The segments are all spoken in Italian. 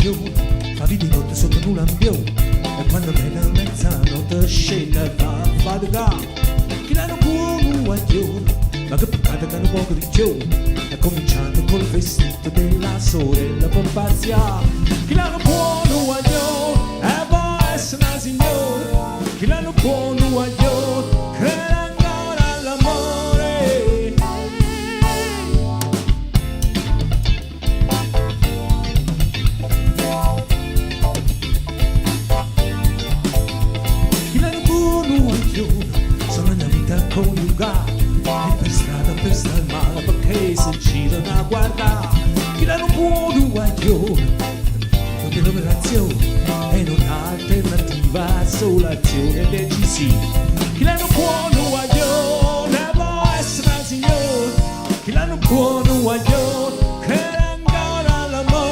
guaglione, fa vita di notte sotto un lampione, e quando viene a mezzanotte scende e va a faticare. Chi l'hanno buono guaglione, ma che peccato che hanno poco di più, è cominciato col vestito della sorella per pazziare. Chi l'hanno buono guaglione, e può essere una signora, chi l'hanno buono guaglione, crede ancora all'amore. Chi l'hanno buono guaglione, sono una vita coniugata, e per strada per star male perché si girano a guardare. Chi l'hanno buono guaglione, non è l'operazione e non ha alternativa, solo azione decisiva. Chi l'hanno buono guaglione, può essere una signora, chi l'hanno buono guaglione, crede ancora all'amore.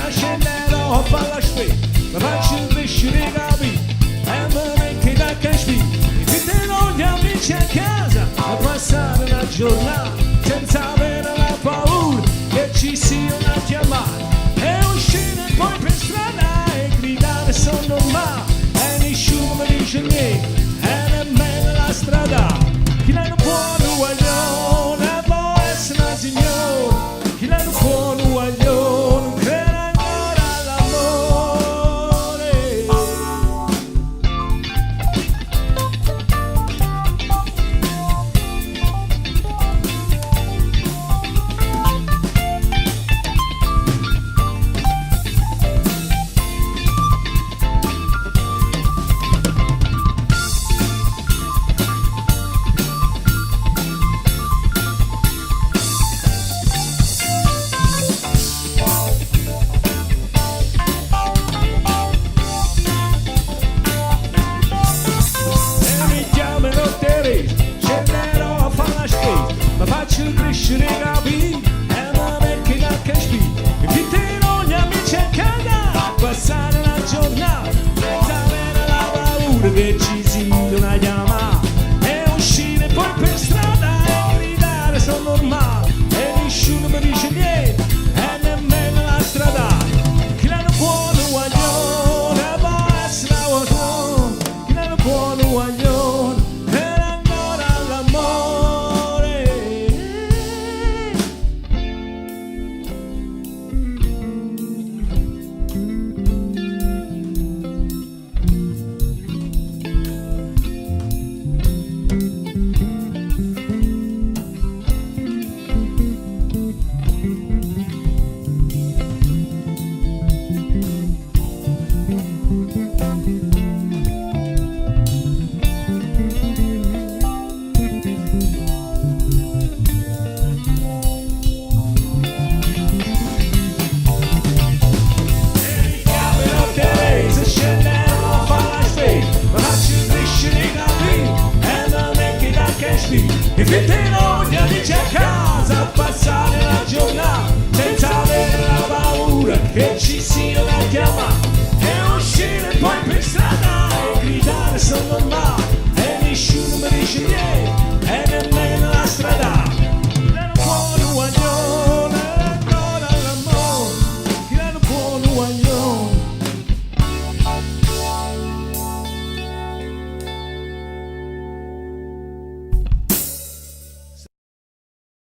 Scenderò a fare la spesa, mi faccio crescere i capi e mi metto da cashmere. Inviterò gli amici a casa a passare una giornata senza avere la paura che ci sia una chiamata, e uscire poi per strada e gridare sono normale, e nessuno mi dice niente e nemmeno la strada. Chi l'hanno buono guaglione, può essere una signora, chi l'hanno buono guaglione, faccio crescere i capi e mi metto da cashmere. Inviterò gli amici a casa a passare la giornata senza avere la paura che ci sia una chiamata, e uscire poi per strada e gridare sono normale, e nessuno mi dice niente e nemmeno la strada. Chi l'hanno buono guaglione, può essere una guaglione, chi l'hanno buono guaglione, crede ancora all'amore. Inviterò gli amici a casa a passare la giornata senza avere la paura che ci sia una chiamata, e uscire poi per strada e gridare sono normale, e nessuno mi dice niente